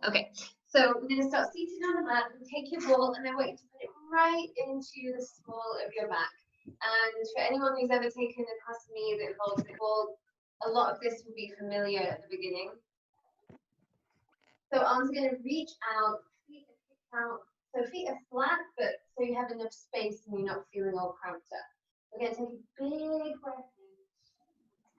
Okay, so we're going to start seated on the mat and take your ball, and I want you to put it right into the small of your back. And for anyone who's ever taken a class with me that involves the ball, a lot of this will be familiar at the beginning. So arms are going to reach out, feet are kicked out. So feet are flat, but so you have enough space and you're not feeling all cramped up. We're going to take a big breath in.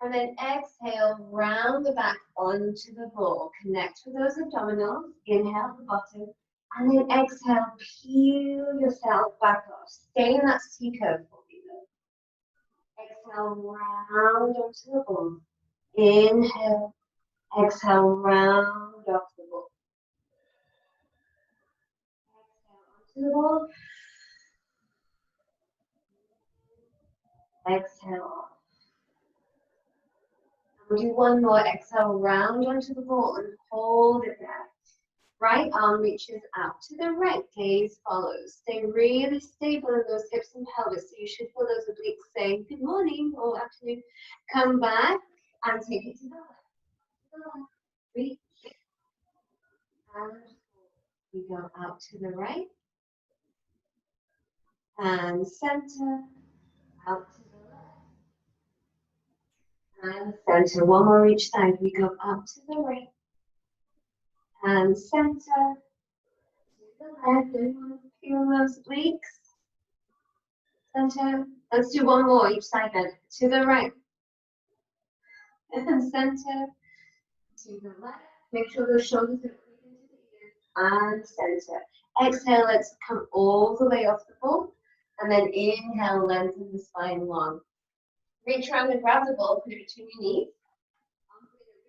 And then exhale, round the back onto the ball. Connect with those abdominals. Inhale at the bottom. And then exhale, peel yourself back up. Stay in that C curve for me though. Exhale, round onto the ball. Inhale. Exhale, round off the ball. Exhale onto the ball. Exhale off. We'll do one more. Exhale, round onto the ball and hold it there. Right arm reaches out to the right, gaze follows. Stay really stable in those hips and pelvis, so you should feel those obliques say good morning or afternoon. Come back and take it to the left. Reach and we go out to the right and center, out to the left and center. One more each side. We go up to the right and center, to the left. Anyone feel those obliques? Center. Let's do one more each side then. To the right and center, to the left. Make sure those shoulders are creeping into the ears and center. Exhale, let's come all the way off the ball. And then inhale, lengthen the spine long. Reach around and grab the ball, put it between your knees.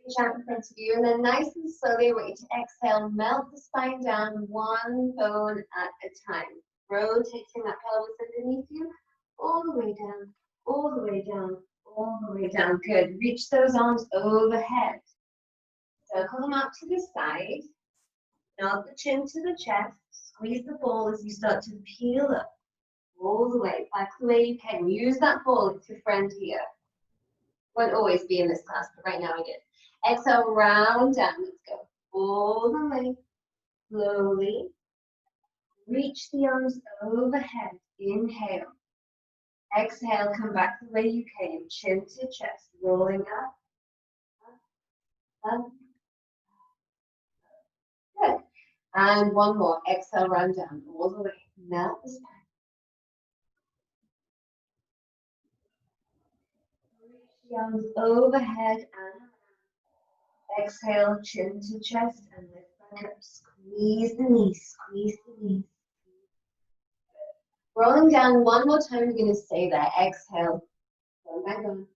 Reach out in front of you, and then nice and slowly I want you to exhale, melt the spine down one bone at a time. Rotating that pelvis underneath you, all the way down, all the way down, all the way down. Good. Reach those arms overhead. Circle them out to the side. Nod the chin to the chest. Squeeze the ball as you start to peel up all the way, back the way you can. Use that ball, it's your friend here. Won't always be in this class, but right now I did. Exhale, round down. Let's go all the way, slowly. Reach the arms overhead. Inhale. Exhale, come back the way you came. Chin to chest, rolling up, up, up. Good. And one more. Exhale, round down all the way. Melt the spine. Reach the arms overhead and around. Exhale, chin to chest and lift back up. Squeeze the knees, squeeze the knees. Rolling down one more time, we're going to stay there. Exhale. Go back on.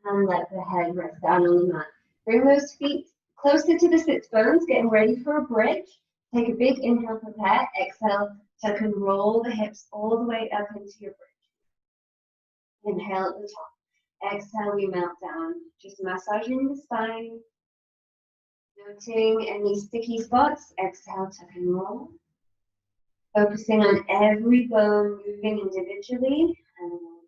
And let the head rest down on the mat. Bring those feet closer to the sits bones, getting ready for a bridge. Take a big inhale, prepare. Exhale, tuck and roll the hips all the way up into your bridge. Inhale at the top. Exhale, we melt down. Just massaging the spine. Noting any sticky spots. Exhale, tuck and roll. Focusing on every bone moving individually. And roll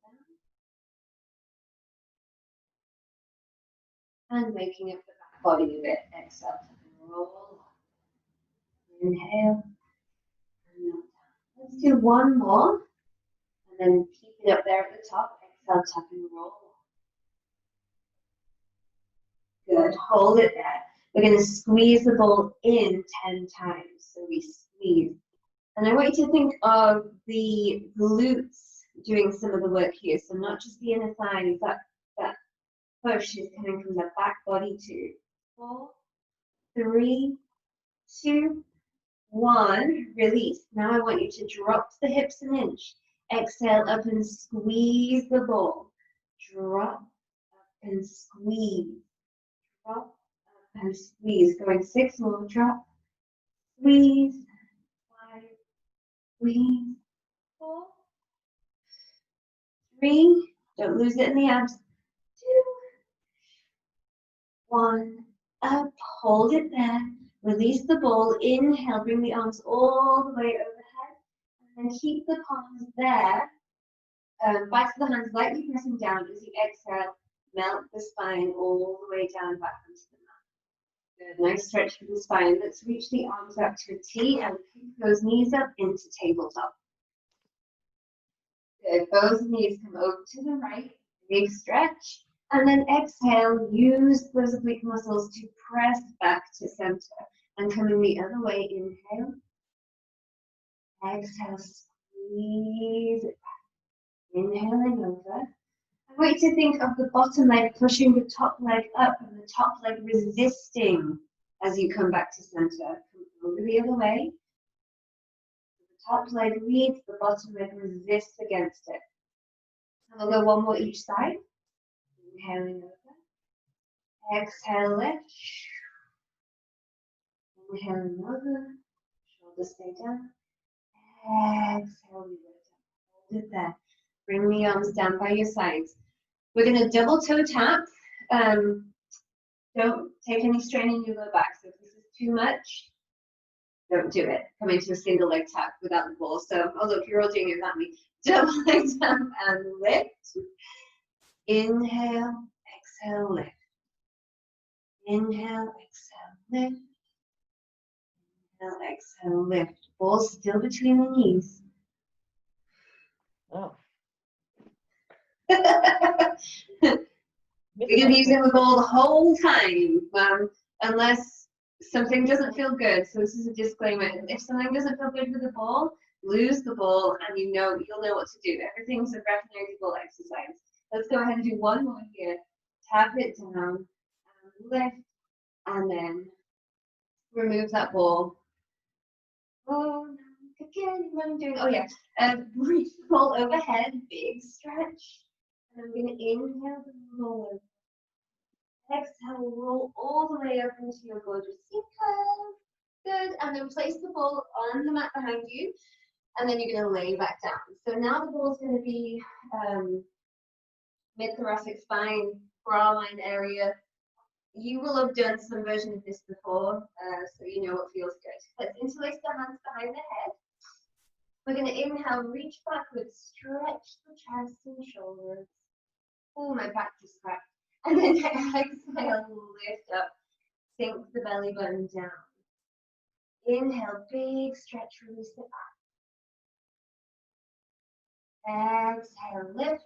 down. And waking up the back body a bit. Exhale, tuck and roll. Inhale. And melt down. Let's do one more. And then keep it up there at the top. Exhale, tuck and roll. Good. Hold it there. We're going to squeeze the ball in 10 times. So we squeeze. And I want you to think of the glutes doing some of the work here. So not just the inner thighs, that push is coming from the back body too. 4, 3, 2, 1. Release. Now I want you to drop the hips an inch. Exhale up and squeeze the ball. Drop up and squeeze. Drop up and squeeze. Going 6 more. Drop. Squeeze. 5. Squeeze. 4. 3. Don't lose it in the abs. 2. 1. Up. Hold it there. Release the ball. Inhale. Bring the arms all the way overhead. And then keep the palms there. Back to the hands, lightly pressing down as you exhale. Melt the spine all the way down back onto the mat. Good. Nice stretch for the spine. Let's reach the arms up to a T and pick those knees up into tabletop. Good. Both knees come over to the right. Big stretch. And then exhale. Use those oblique muscles to press back to center. And coming the other way. Inhale. Exhale. Squeeze it back. Inhaling over. I want you to think of the bottom leg pushing the top leg up and the top leg resisting as you come back to center. Come over the other way. The top leg leads, the bottom leg resists against it. And we'll go one more each side. Inhaling over. Exhale, lift. Inhaling over. Shoulders stay down. Exhale, lift up. Hold it there. Bring the arms down by your sides. We're going to double toe tap. Don't take any strain in your lower back. So if this is too much, don't do it. Come into a single leg tap without the ball. So, oh look, you're all doing it without me. Double leg tap and lift. Inhale, exhale, lift. Inhale, exhale, lift. Inhale, exhale, lift. Ball still between the knees. Oh. You're going to be using the ball the whole time, unless something doesn't feel good. So this is a disclaimer. If something doesn't feel good with the ball, lose the ball and you'll know what to do. Everything's a recognizable exercise. Let's go ahead and do one more here. Tap it down, and lift, and then remove that ball. Oh, no, again, what I'm doing. Oh yeah, reach the ball overhead, big stretch. And I'm going to inhale the roll. Exhale, roll all the way up into your gorgeous seat curve. Good. And then place the ball on the mat behind you. And then you're going to lay back down. So now the ball is going to be mid-thoracic spine, bra line area. You will have done some version of this before, so you know what feels good. Let's interlace the hands behind the head. We're going to inhale, reach backwards, stretch the chest and shoulders. Oh, my back just cracked. And then exhale, lift up, sink the belly button down. Inhale, big stretch, release it back. Exhale, lift.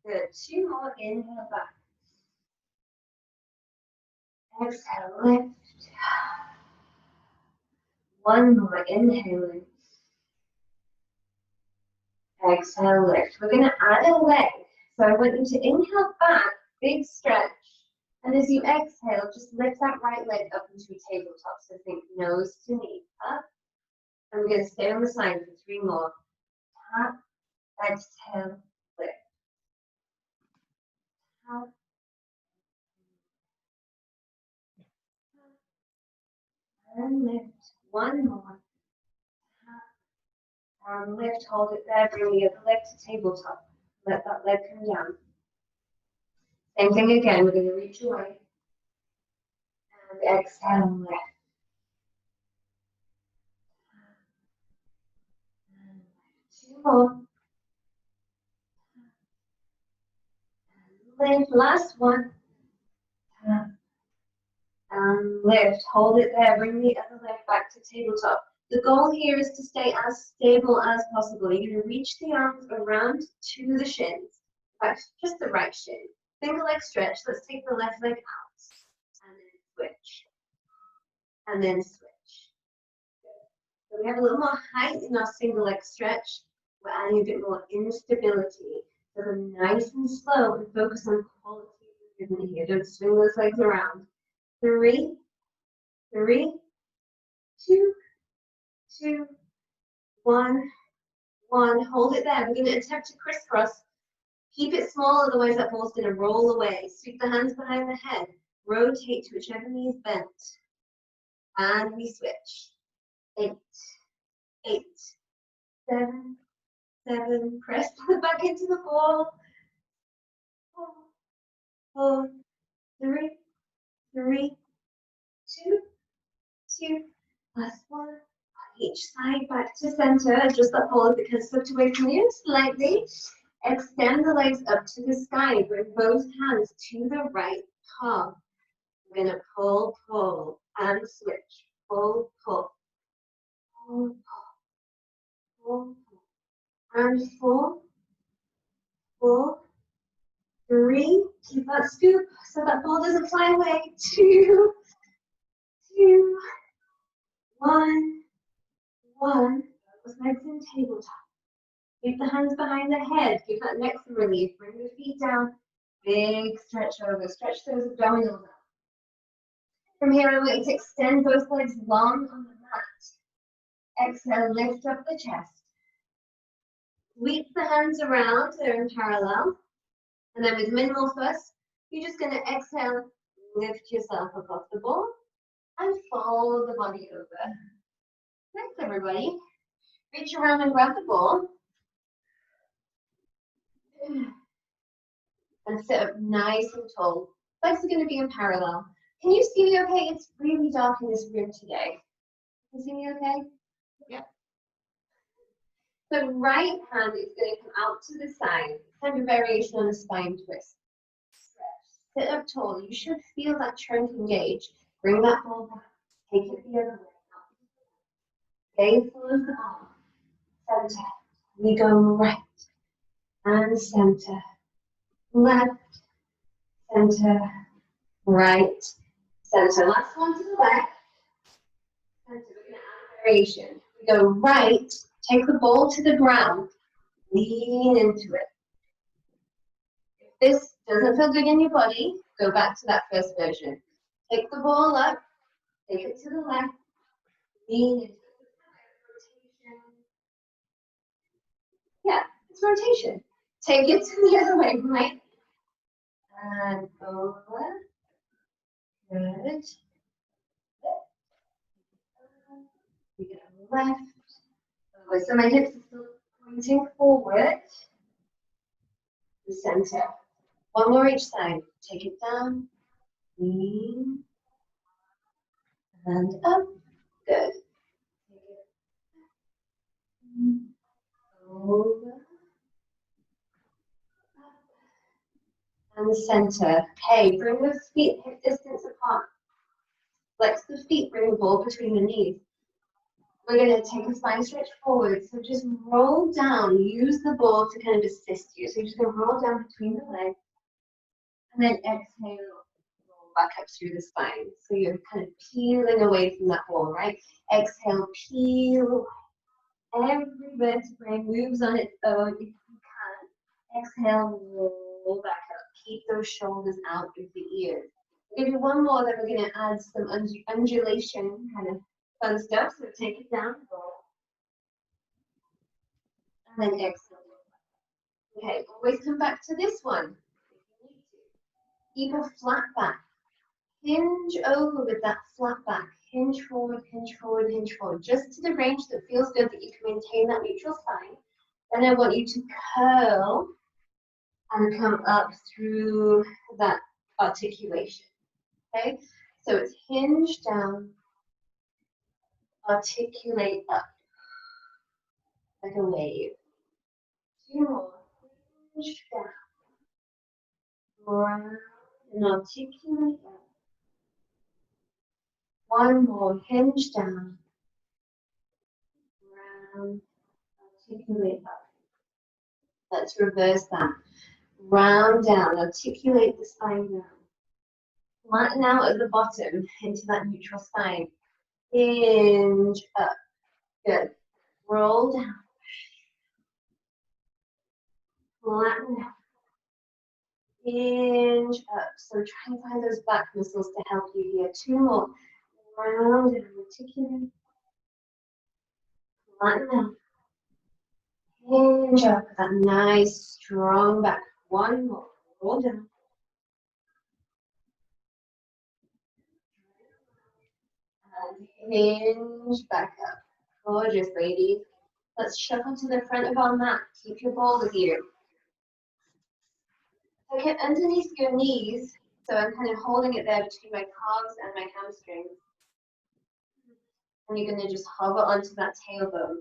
Good, 2 more, inhale back. Exhale, lift. 1 more, inhaling. Exhale, lift. We're going to add a leg. So I want you to inhale back, big stretch. And as you exhale, just lift that right leg up into a tabletop. So think nose to knee, up. And we're going to stay on the side for 3 more. Tap, exhale, lift. Tap. And lift. 1 more. Tap. And lift, hold it there. Bring the other leg to tabletop. Let that leg come down. Same thing again. We're going to reach away. And exhale, lift. And 2 more. And lift. Last one. And lift. Hold it there. Bring the other leg back to tabletop. The goal here is to stay as stable as possible. You're going to reach the arms around to the shins. In fact, just the right shin. Single leg stretch. Let's take the left leg out. And then switch. And then switch. Good. So we have a little more height in our single leg stretch. We're adding a bit more instability. So go nice and slow and focus on quality of movement here. Don't swing those legs around. 3, 3, 2, 2, 1, 1. Hold it there. We're going to attempt to crisscross. Keep it small, otherwise that ball's going to roll away. Sweep the hands behind the head. Rotate to whichever knee is bent. And we switch. 8, 8, 7, 7. Press back into the ball. 4, 4, 3, 3, 2, 2. Last one. Each side back to center. Adjust that ball if it can slip away from you slightly. Extend the legs up to the sky. Bring both hands to the right palm. We're going to pull, pull, and switch. Pull, pull, pull, pull, pull, and 4, 4, 3. Keep that scoop so that ball doesn't fly away. 2, 2, 1, 1. Those legs in tabletop. Keep the hands behind the head. Give that neck some relief. Bring the feet down. Big stretch over. Stretch those abdominals out. From here, I want you to extend both legs long on the mat. Exhale, lift up the chest. Sweep the hands around, they're in parallel. And then with minimal fuss, you're just going to exhale, lift yourself up off the ball, and fold the body over. Thanks, everybody. Reach around and grab the ball. And sit up nice and tall. Legs are going to be in parallel. Can you see me okay? It's really dark in this room today. Can you see me okay? Yep. The right hand is going to come out to the side. Kind of variation on a spine twist. Stretch. Sit up tall. You should feel that trunk engage. Bring that ball back. Take it the other way. Gaze towards the arm. Center. We go right. And center. Left. Center. Right. Center. Last one to the left. Center. We're going to add variation. We go right. Take the ball to the ground. Lean into it. If this doesn't feel good in your body, go back to that first version. Take the ball up. Take it to the left. Lean into it. Yeah, it's rotation. Take it to the other way, right? And over. Good. We go left. Over. So my hips are still pointing forward. The center. One more each side. Take it down. Lean. And up. Good. Over. And the center. Okay, bring the feet hip distance apart. Flex the feet, bring the ball between the knees. We're going to take a spine stretch forward. So just roll down. Use the ball to kind of assist you. So you're just going to roll down between the legs. And then exhale, roll back up through the spine. So you're kind of peeling away from that ball, right? Exhale, peel. Every vertebrae moves on its own if you can. Exhale, roll back up. Keep those shoulders out of the ears. We'll give you one more, then we're going to add some undulation kind of fun stuff. So take it down, roll. And then exhale. Okay, always come back to this one if you need to. Keep a flat back. Hinge over with that flat back. Hinge forward, hinge forward, hinge forward. Just to the range that feels good, that you can maintain that neutral spine. Then I want you to curl and come up through that articulation. Okay? So it's hinge down, articulate up. Like a wave. 2 more. Hinge down. Round and articulate up. 1 more. Hinge down. Round. Articulate up. Let's reverse that. Round down. Articulate the spine down. Flatten out at the bottom into that neutral spine. Hinge up. Good. Roll down. Flatten out. Hinge up. So try and find those back muscles to help you here. 2 more. Round and articulate. Flatten out. Hinge up. That nice strong back. 1 more. Roll down. And hinge back up. Gorgeous, ladies. Let's shuffle to the front of our mat. Keep your ball with you. Take it underneath your knees. So I'm kind of holding it there between my calves and my hamstrings. And you're going to just hover onto that tailbone.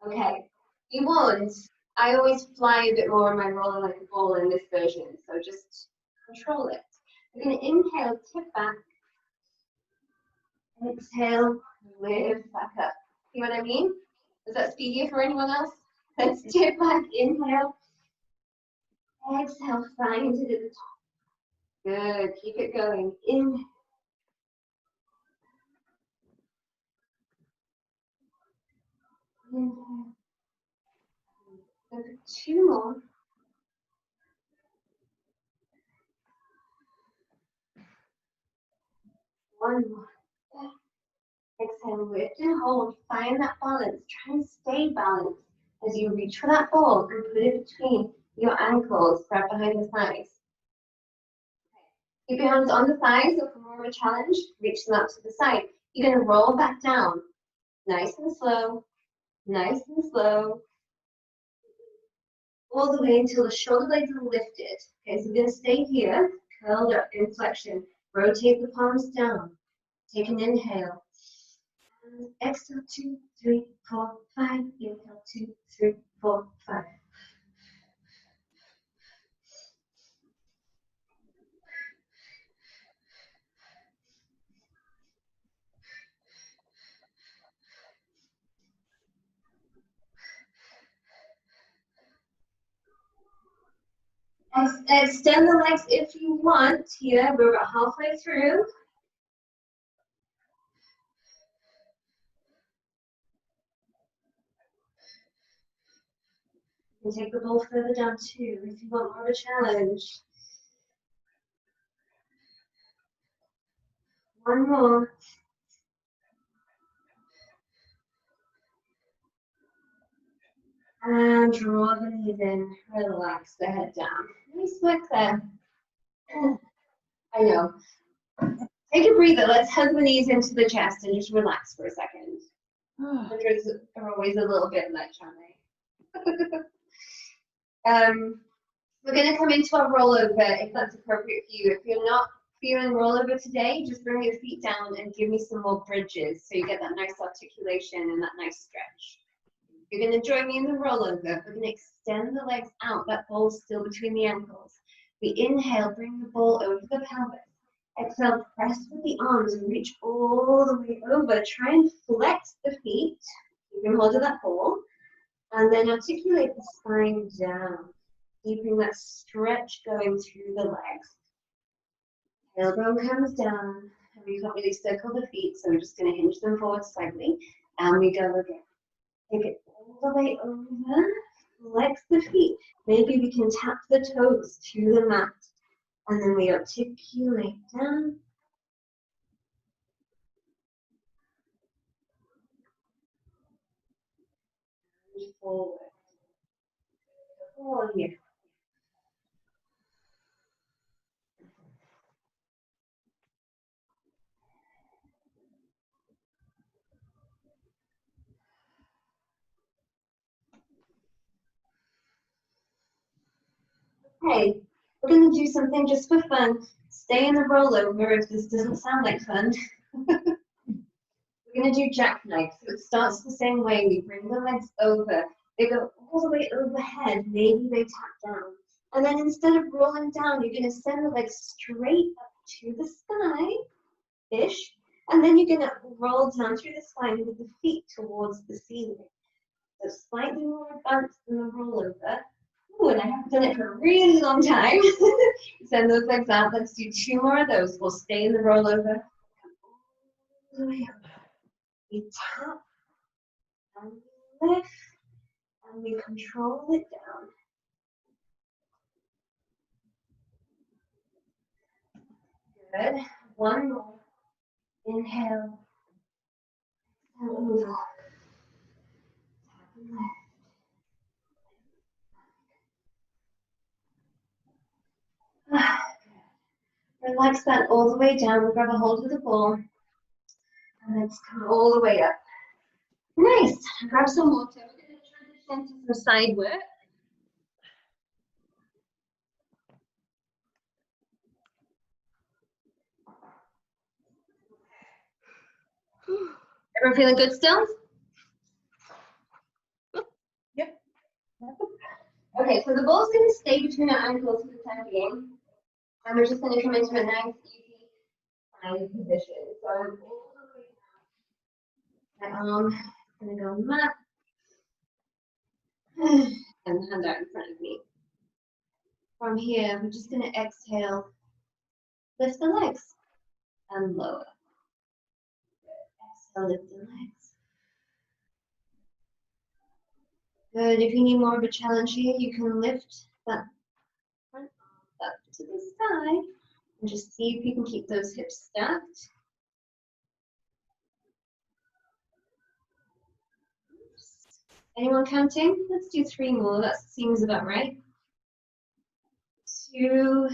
Okay. You want, I always fly a bit more on my roller like a ball in this version. So just control it. We're going to inhale, tip back. Exhale, lift back up. See what I mean? Is that speedier for anyone else? Let's dip back, inhale. Exhale, find it at the top. Good, keep it going. Inhale. Inhale. And 2 more. One more. Exhale, lift and hold. Find that balance. Try and stay balanced as you reach for that ball and put it between your ankles, grab behind the thighs. Keep your hands on the thighs, so for more of a challenge, reach them out to the side. You're going to roll back down. Nice and slow. Nice and slow. All the way until the shoulder blades are lifted. Okay, so we're going to stay here, curled up in flexion. Rotate the palms down. Take an inhale. And exhale, 2, 3, 4, 5. Inhale, 2, 3, 4, 5. Extend the legs if you want. Here, we're about halfway through. You can take the ball further down too if you want more of a challenge. One more. And draw the knees in. Relax the head down. Nice work there. I know. Take a breather. Let's hug the knees into the chest and just relax for a second. Hundreds are always a little bit much, aren't they? We're going to come into our rollover if that's appropriate for you. If you're not feeling rollover today, just bring your feet down and give me some more bridges so you get that nice articulation and that nice stretch. You're going to join me in the rollover. We're going to extend the legs out. That ball's still between the ankles. We inhale, bring the ball over the pelvis. Exhale, press with the arms and reach all the way over. Try and flex the feet. You can hold that ball. And then articulate the spine down. Keeping that stretch going through the legs. Tailbone comes down. And we can't really circle the feet, so we're just going to hinge them forward slightly. And we go again. Take it all the way over. Flex the feet. Maybe we can tap the toes to the mat. And then we articulate down. And forward. Oh, yeah. Okay, we're going to do something just for fun. Stay in the rollover if this doesn't sound like fun. We're going to do jackknife. So it starts the same way. We bring the legs over. They go all the way overhead. Maybe they tap down. And then instead of rolling down, you're going to send the legs straight up to the sky-ish. And then you're going to roll down through the spine with the feet towards the ceiling. So slightly more advanced than the rollover. Ooh, and I haven't done it for a really long time. Send those legs out. Let's do 2 more of those. We'll stay in the rollover. All the way up. We tap and we lift and we control it down. Good. One more. Inhale. And over. Tap and lift. Relax that all the way down. Grab a hold of the ball. And let's come all the way up. Nice. Grab some water. We're going to transition to some side work. Everyone feeling good still? Yep. Okay, so the ball's going to stay between our ankles for the time being. And we're just going to come into a nice, easy side position. So I'm all the way My arm is going to go on the mat. And hand out in front of me. From here, we're just going to exhale, lift the legs, and lower. Exhale, lift the legs. Good. If you need more of a challenge here, you can lift that front arm up to the side and just see if you can keep those hips stacked. Anyone counting? Let's do 3 more. That seems about right. 2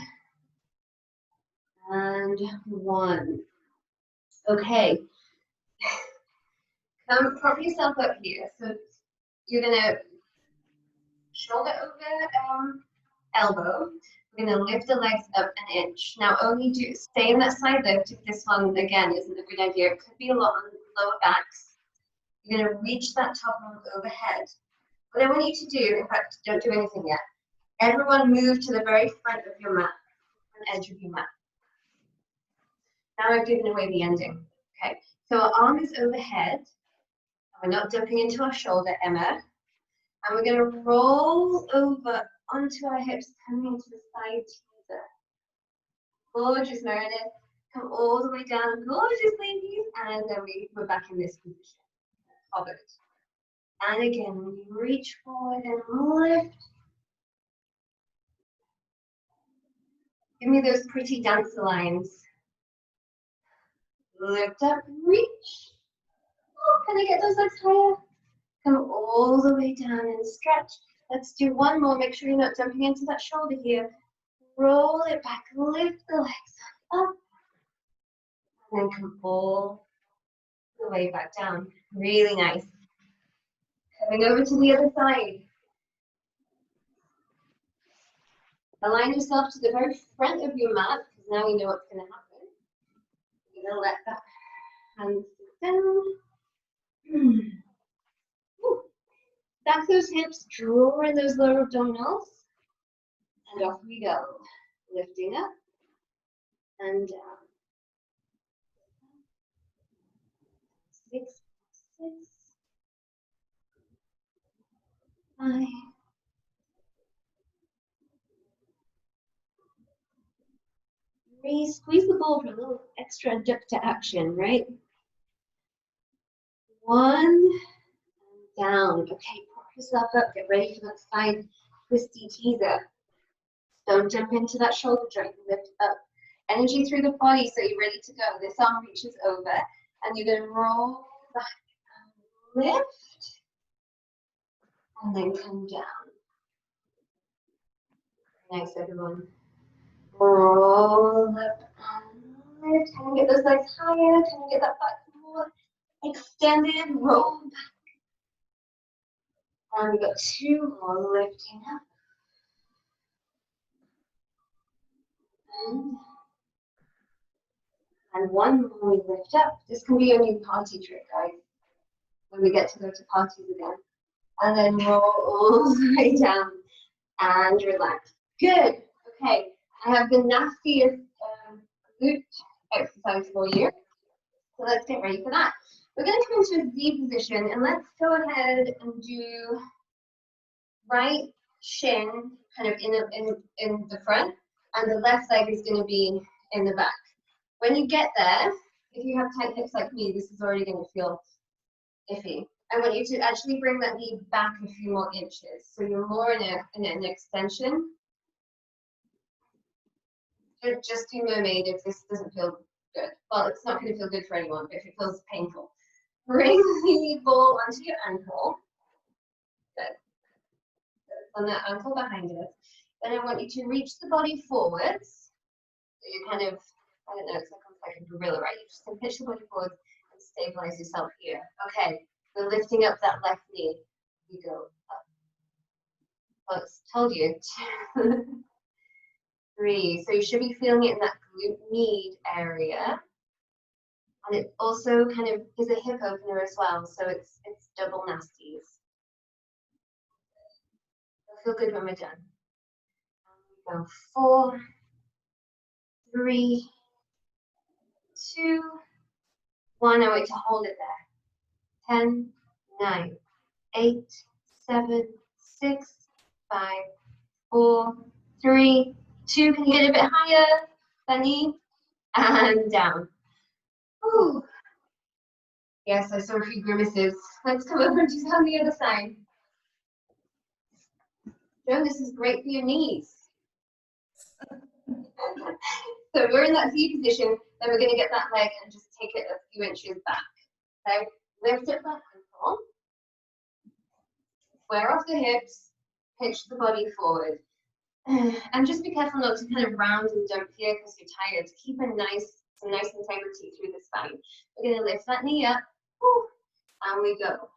and 1. Okay. Prop yourself up here. So you're gonna shoulder over elbow. We're gonna lift the legs up an inch. Now only stay in that side lift if this one again isn't a good idea. It could be a lot on the lower backs. You're gonna reach that top arm overhead. What I want you to do, in fact, don't do anything yet. Everyone move to the very front of your mat, front edge of your mat. Now I've given away the ending. Okay, so our arm is overhead. We're not dumping into our shoulder, Emma. And we're going to roll over onto our hips, coming into the side teaser. Gorgeous, Meredith. Come all the way down, gorgeous, ladies. And then we're back in this position. Hovered. And again, when you reach forward and lift. Give me those pretty dancer lines. Lift up, reach. Oh, can I get those legs higher? Come all the way down and stretch. Let's do one more. Make sure you're not jumping into that shoulder here. Roll it back, lift the legs up. And then come all the way back down. Really nice. Coming over to the other side. Align yourself to the very front of your mat, because now we know what's going to happen. You're going to let that hand sit down. Stack those hips, draw in those lower abdominals, and off we go. Lifting up and down. 6, 5. Squeeze the ball for a little extra adductor action, right? 1, down. Okay, prop yourself up, get ready for that side twisty teaser. Don't jump into that shoulder joint, lift up. Energy through the body so you're ready to go. This arm reaches over and you're going to roll back and lift and then come down. Nice, everyone. Roll up and lift. Can you get those legs higher? Can you get that back more extended? Roll back. And we've got 2 more lifting up. And 1 more we lift up. This can be a new party trick, guys, when we get to go to parties again. And then roll all the way down and relax. Good. Okay, I have the nastiest glute exercise for you. So let's get ready for that. We're going to come into a Z position and let's go ahead and do right shin kind of in the front and the left leg is going to be in the back. When you get there, if you have tight hips like me, this is already going to feel iffy. I want you to actually bring that knee back a few more inches. So you're more in an extension. Just do mermaid if this doesn't feel good. Well, it's not going to feel good for anyone, but if it feels painful. Bring the ball onto your ankle. Good. On that ankle behind it. Then I want you to reach the body forwards. So you kind of, I don't know, it's like a gorilla, right? You just can pitch the body forwards and stabilize yourself here. Okay, we're lifting up that left knee. We go up. Well, it's told you. 3. So you should be feeling it in that glute med area. And it also kind of is a hip opener as well. So it's double nasties. It'll feel good when we're done. Go 4, 3, 2, 1. I want you to hold it 10, 9, 8, 7, 6, 5, 4, 3, 2. Can you get a bit higher? Bunny. And down. Ooh. Yes, I saw a few grimaces. Let's come over and do that on the other side. Joan, this is great for your knees. So we're in that Z position, then we're going to get that leg and just take it a few inches back. Okay, lift it back and forth. Square off the hips, pitch the body forward. And just be careful not to kind of round and dump here because you're tired. Keep some nice integrity through the spine. We're going to lift that knee up, and we go.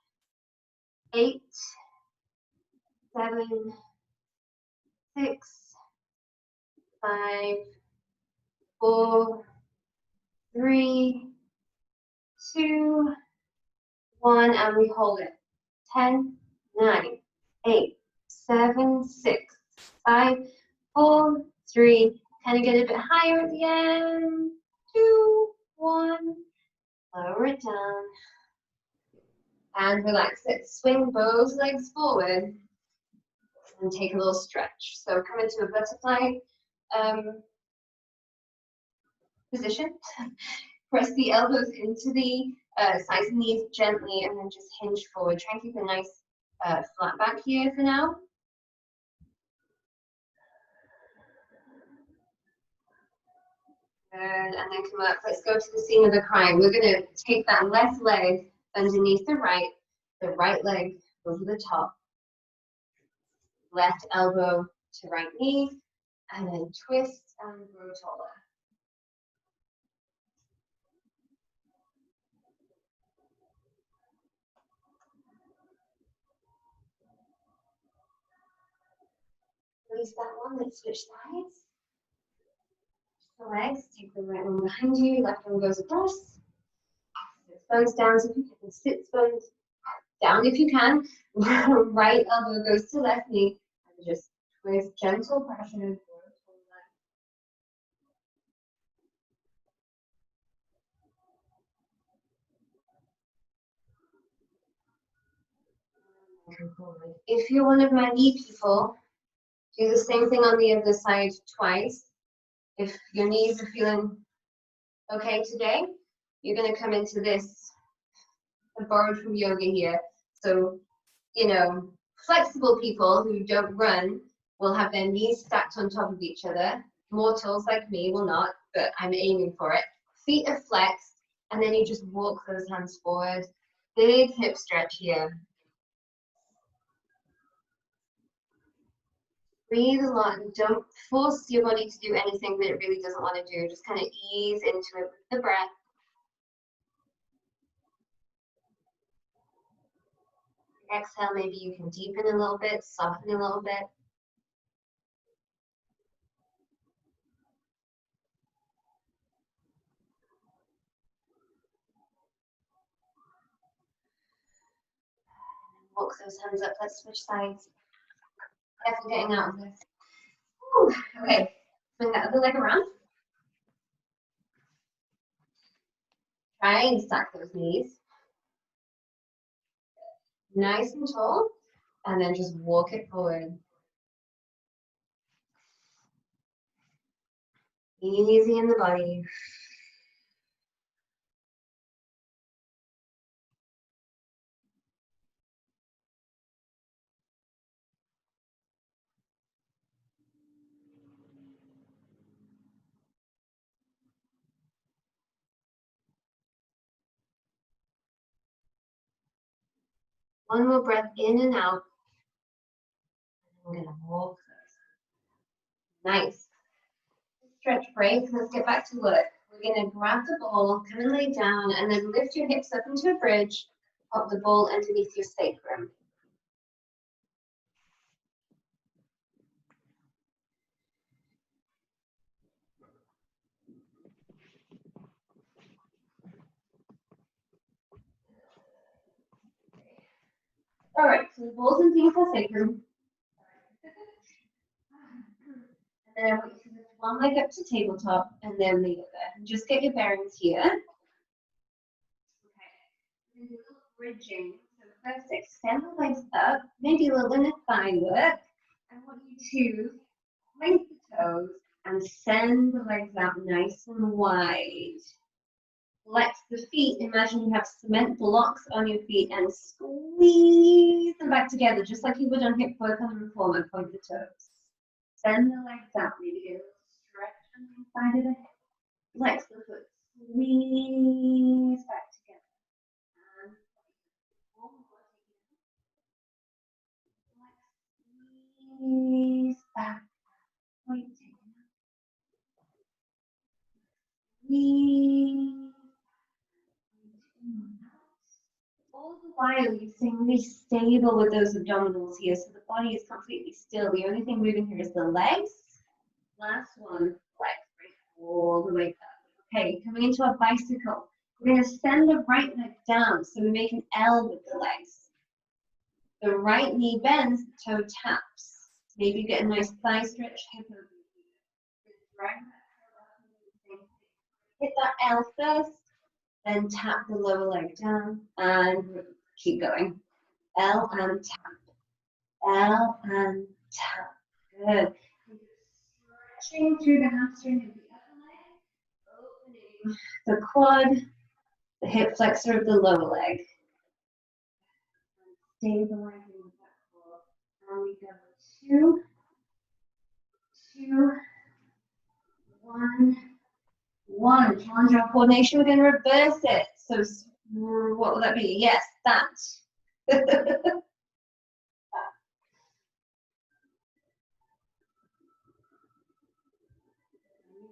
8, 7, 6, 5, 4, 3, 2, 1, and we hold it. 10, 9, 8, 7, 6, 5, 4, 3. Kind of get a bit higher at the end. 2, 1. Lower it down. And relax it. Swing both legs forward and take a little stretch. So come into a butterfly position. Press the elbows into the sides of the knees gently and then just hinge forward. Try and keep a nice flat back here for now. Good, and then come up. Let's go to the scene of the crime. We're going to take that left leg underneath the right leg over the top, left elbow to right knee, and then twist and grow taller. Release that one, let's switch sides. The legs, take the right one behind you, left one goes across. Sit bones down so you can sit bones down if you can. Right elbow goes to left knee, and just twist, gentle pressure. If you're one of my knee people, do the same thing on the other side twice. If your knees are feeling okay today, you're going to come into this. I borrowed from yoga here. So, you know, flexible people who don't run will have their knees stacked on top of each other. Mortals like me will not, but I'm aiming for it. Feet are flexed, and then you just walk those hands forward. Big hip stretch here. Breathe a lot and don't force your body to do anything that it really doesn't want to do. Just kind of ease into it with the breath. Exhale, maybe you can deepen a little bit, soften a little bit. Walk those hands up. Let's switch sides. Careful getting out of this. Ooh, okay, bring that other leg around. Try and stack those knees. Nice and tall. And then just walk it forward. Easy in the body. One more breath in and out. I'm gonna walk those. Nice. Stretch break. Let's get back to work. We're gonna grab the ball, come and lay down, and then lift your hips up into a bridge. Pop the ball underneath your sacrum. All right, so the ball's underneath our sacrum. And then I want you to lift one leg up to tabletop and then the other. And just get your bearings here. Okay. bridging. So first extend the legs up, maybe a little inner thigh work. I want you to point the toes and send the legs out nice and wide. Flex the feet. Imagine you have cement blocks on your feet and squeeze them back together, just like you would on hip work on the reformer. Point the toes. Send the legs out. Maybe get a little stretch on the inside of the hip. Flex the foot. Squeeze back together. And squeeze back. Point. Squeeze. All the while you're staying really stable with those abdominals here, so the body is completely still. The only thing moving here is the legs. Last one, legs bring all the way up. Okay, coming into our bicycle. We're going to send the right leg down, so we make an L with the legs. The right knee bends, the toe taps. Maybe you get a nice thigh stretch, hip over here. Hit that L first. Then tap the lower leg down and keep going. L and tap. L and tap. Good. Stretching through the hamstring of the upper leg. Opening the quad, the hip flexor of the lower leg. Stabilizing that core. And we go 2, 2, 1. 1. Challenge our coordination. We're going to reverse it. So what will that be? Yes, that.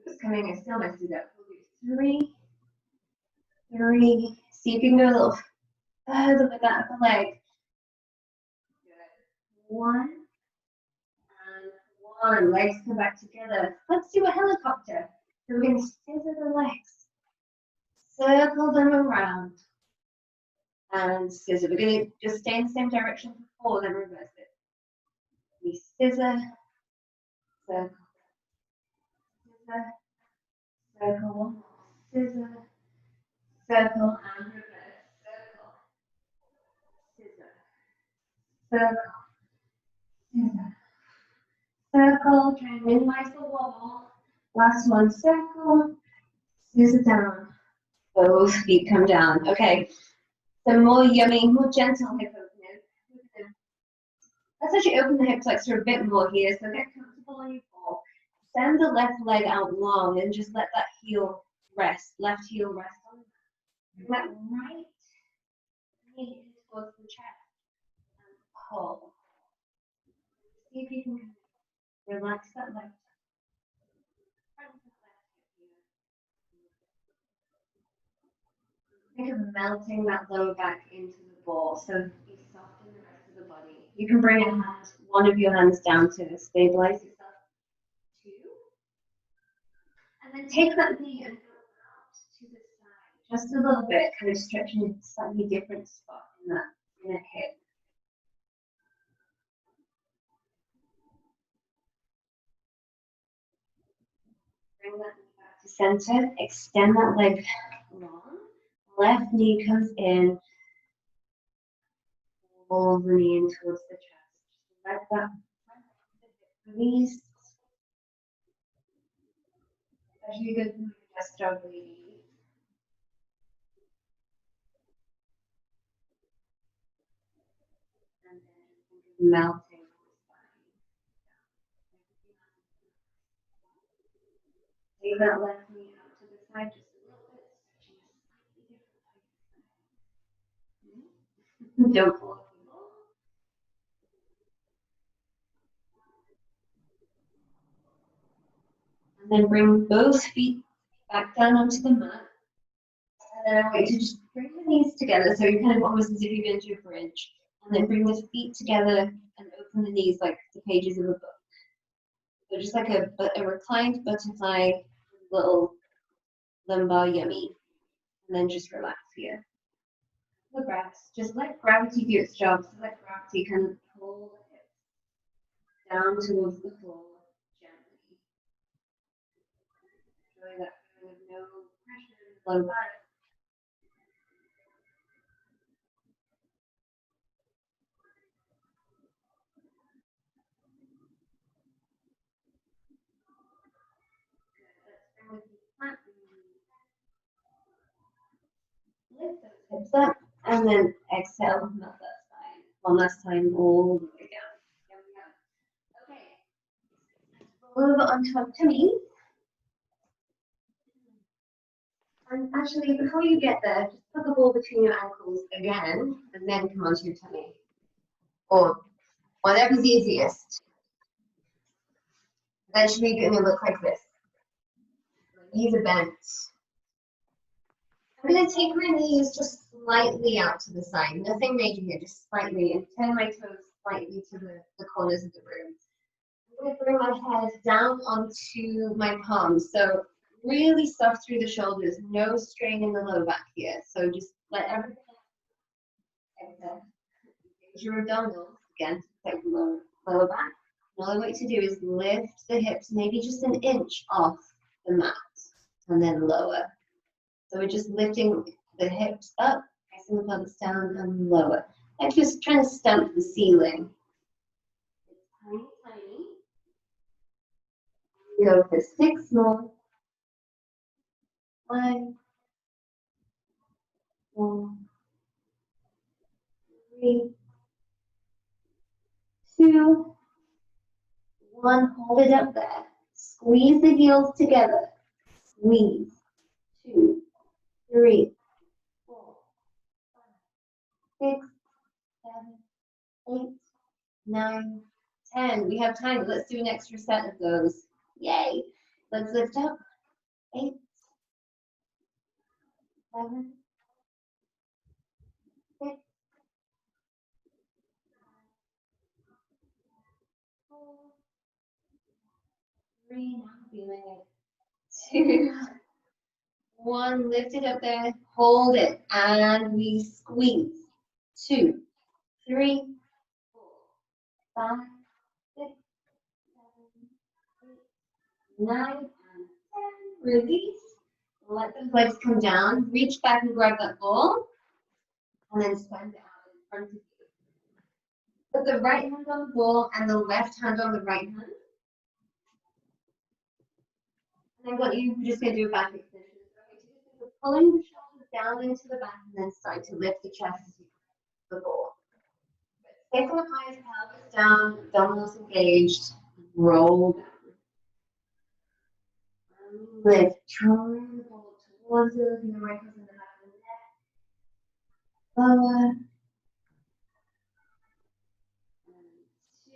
It's coming. I still messed it up. We'll do 3, 3. See if you can go a little further with that upper leg. Good. 1 and 1. Legs come back together. Let's do a helicopter. So we're going to scissor the legs. Circle them around. And scissor. We're going to just stay in the same direction before, then reverse it. We scissor, circle, scissor, circle, scissor, circle, and reverse. Circle, scissor, circle, scissor, circle. Try and minimize the wobble. Last one, circle, scissor down. Both feet come down. Okay. Some more yummy, more gentle hip openers. Let's actually open the hip flexor a bit more here. So get comfortable on your ball. Send the left leg out long and just let that heel rest. Left heel rest on that. Let right knee in towards the chest and pull. See if you can relax that left. Think of melting that lower back into the ball. So you soften the rest of the body. You can bring a hand, one of your hands down to stabilize yourself. 2. And then take that knee and go out to the side. Just a little bit, kind of stretching a slightly different spot in that hip. Bring that knee back to center. Extend that leg long. Left knee comes in. Pull the knee in towards the chest. Let that release. Especially good for your chest dog lady. And then melting the spine. Take that left knee out to the side just a little bit, stretching a slightly different. Don't pull up the ball. And then bring both feet back down onto the mat. And then I want you to just bring the knees together, so you're kind of almost as if you're going to a bridge. And then bring the feet together and open the knees like the pages of a book. So just like a reclined butterfly, little lumbar yummy. And then just relax here. The breaths. Just let gravity do its job. So let gravity kind of pull the hips down towards the floor gently. Enjoy that feeling of no pressure in the low back. Lift those hips up, and then exhale, melt that spine. One last time, all the way down. Here we go. Okay. Roll over onto our tummy. And actually, before you get there, just put the ball between your ankles again, and then come onto your tummy. Or whatever's easiest. Eventually, you're going to look like this. Knees are bent. I'm going to take my knees just slightly out to the side. Nothing major here, just slightly. And turn my toes slightly to the corners of the room. I'm going to bring my head down onto my palms. So really soft through the shoulders. No strain in the low back here. So just let everything exhale. Your abdominals, again, take the lower back. Another way to do is lift the hips maybe just an inch off the mat and then lower. So we're just lifting the hips up, pressing the pelvis down and lower. Like you're trying to stamp the ceiling. It's tiny, tiny. We go for 6 more. 5, 4, 3, 2, 1. Hold it up there. Squeeze the heels together. Squeeze. 2, 3, 4, 5, 6, 7, 8, 9, 10. We have time. Let's do an extra set of those. Yay. Let's lift up. 8, 7, 6, 4, 3. Now I'm feeling it. 2, 1. Lift it up there. Hold it. And we squeeze. 2, 3, 4, 5, 6, 7, 8, 9, and 10. Release. Let the legs come down. Reach back and grab that ball. And then send it out in front of you. Put the right hand on the ball and the left hand on the right hand. And I want you, we're just going to do a back extension. So pulling the shoulders down into the back and then start to lift the chest as you the ball. Stay from the highest pelvis down, abdominals engaged, roll down. And lift, drawing the ball towards you, and the right hand in the back of the neck. Lower.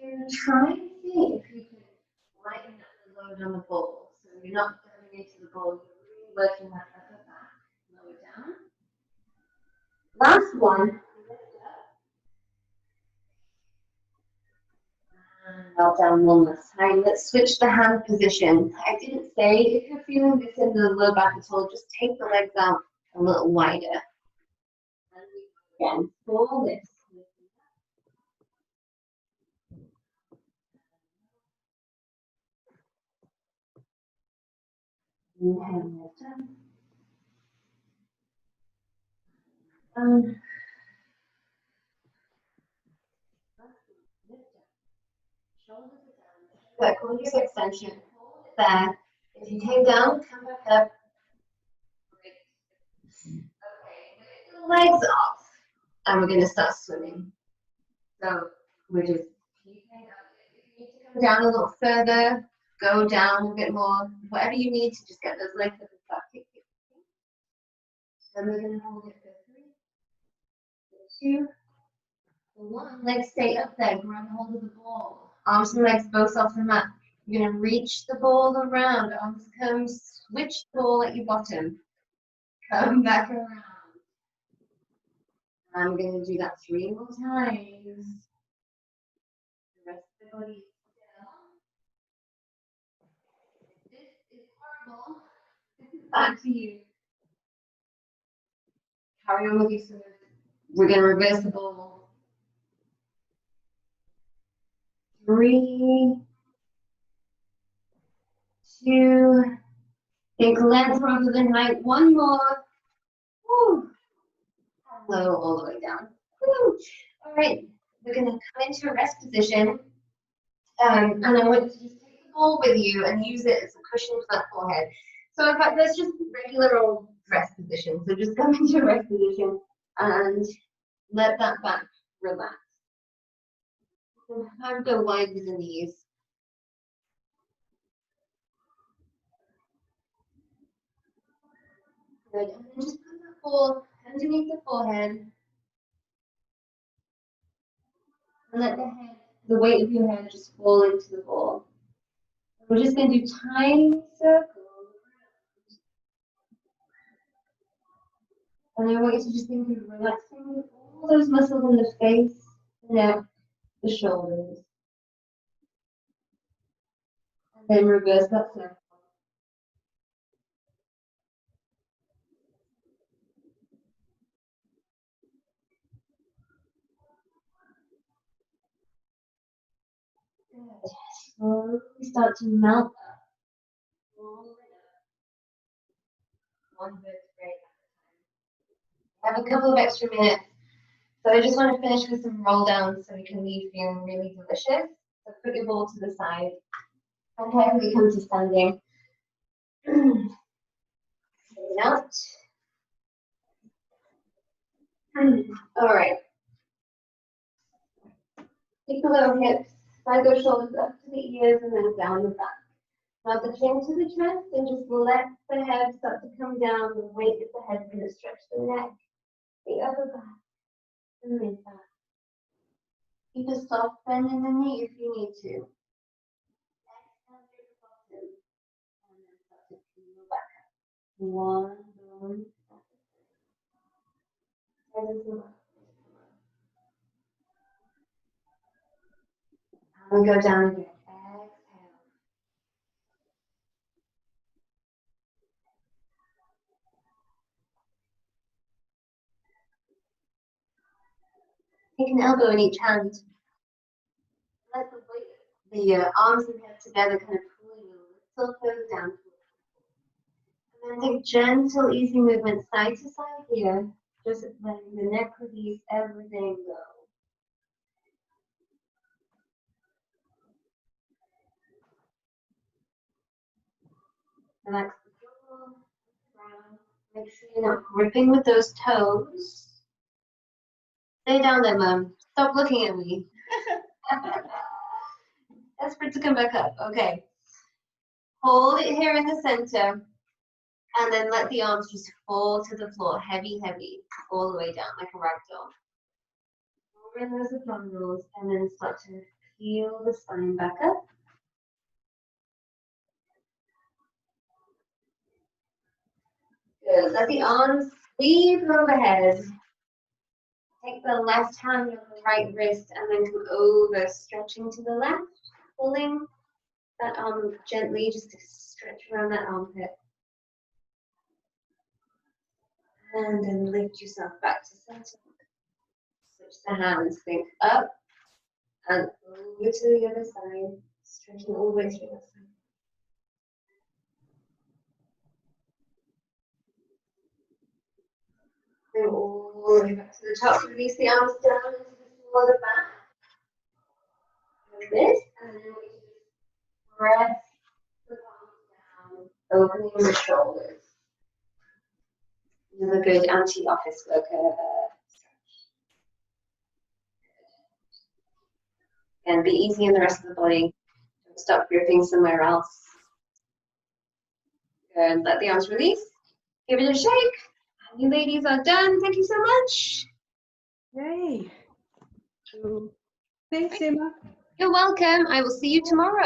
And 2. Try and see if you can lighten up the load on the ball. So you're not going into the ball, you're really working that upper back. Lower down. Last one. And melt down one last time. Let's switch the hand position. I didn't say if you're feeling this in the low back at all, just take the legs out a little wider. And again, pull this. Inhale, lift up. Down. Lift up. Shoulders are down. That quadriceps extension. Hold it there. If you came down, come back up. Great. Okay, lift the legs off. And we're going to start swimming. So we're just keeping up. If you need to come down a little further, go down a bit more, whatever you need to just get those legs up and start kicking. Then we're going to hold it for 3, 2, 1. Legs stay up there, grab hold of the ball. Arms and legs both off the mat. You're going to reach the ball around. Arms come, switch the ball at your bottom. Come back around. I'm going to do that 3 more times. The rest of the body still. This is horrible. This is back to you. Carry on with your swim. We're going to reverse the ball. 3, 2, think length rather than height. 1 more. Woo. Low all the way down. Woo. All right, we're going to come into a rest position. And I want you to just take the ball with you and use it as a cushion for that forehead. So in fact, there's just regular old rest position. So just come into a rest position and let that back relax. I'll go wide with the knees. Good. And then just put the ball underneath the forehead. And let the weight of your head just fall into the ball. We're just going to do tiny circles. And I want you to just think of relaxing all those muscles in the face, the neck, the shoulders. And then reverse that circle. Good. Slowly start to melt up. One vertebrae at a time. Have a couple of extra minutes. So I just want to finish with some roll downs so we can leave feeling really delicious. So put your ball to the side. And carefully come to standing. Out. All right. Take the little hips, slide those shoulders up to the ears and then down the back. Now the chin to the chest and just let the head start to come down. The weight of the head is going to stretch the neck, the upper back, and mid back. Keep a soft bend in the knee if you need to. Exhale through the bottom and then start to peel back up. One bone at a time. And we go down again. Exhale. Take an elbow in each hand. Let the weight, the arms and head together kind of pull you a little further down. And then take gentle, easy movement side to side here. Just letting the neck release everything go. Relax the jaw, brow. Make sure you're not gripping with those toes. Stay down there, Mum. Stop looking at me. Desperate to come back up. Okay. Hold it here in the center. And then let the arms just fall to the floor. Heavy, heavy. All the way down like a rag doll. Over in those abdominals. And then start to peel the spine back up. Good. Let the arms sweep overhead. Take the left hand on the right wrist and then come over, stretching to the left, pulling that arm gently just to stretch around that armpit. And then lift yourself back to center. Switch the hands, think up and over to the other side, stretching all the way through the side. And all the way back to the top. Release the arms down into the floor of the back. Like this, and then we just press the palms down, opening the shoulders. Another good anti-office worker stretch. And be easy in the rest of the body. Don't stop gripping somewhere else. Good. Let the arms release. Give it a shake. You ladies are done. Thank you so much. Yay. Thanks, Emma. You're welcome. I will see you tomorrow.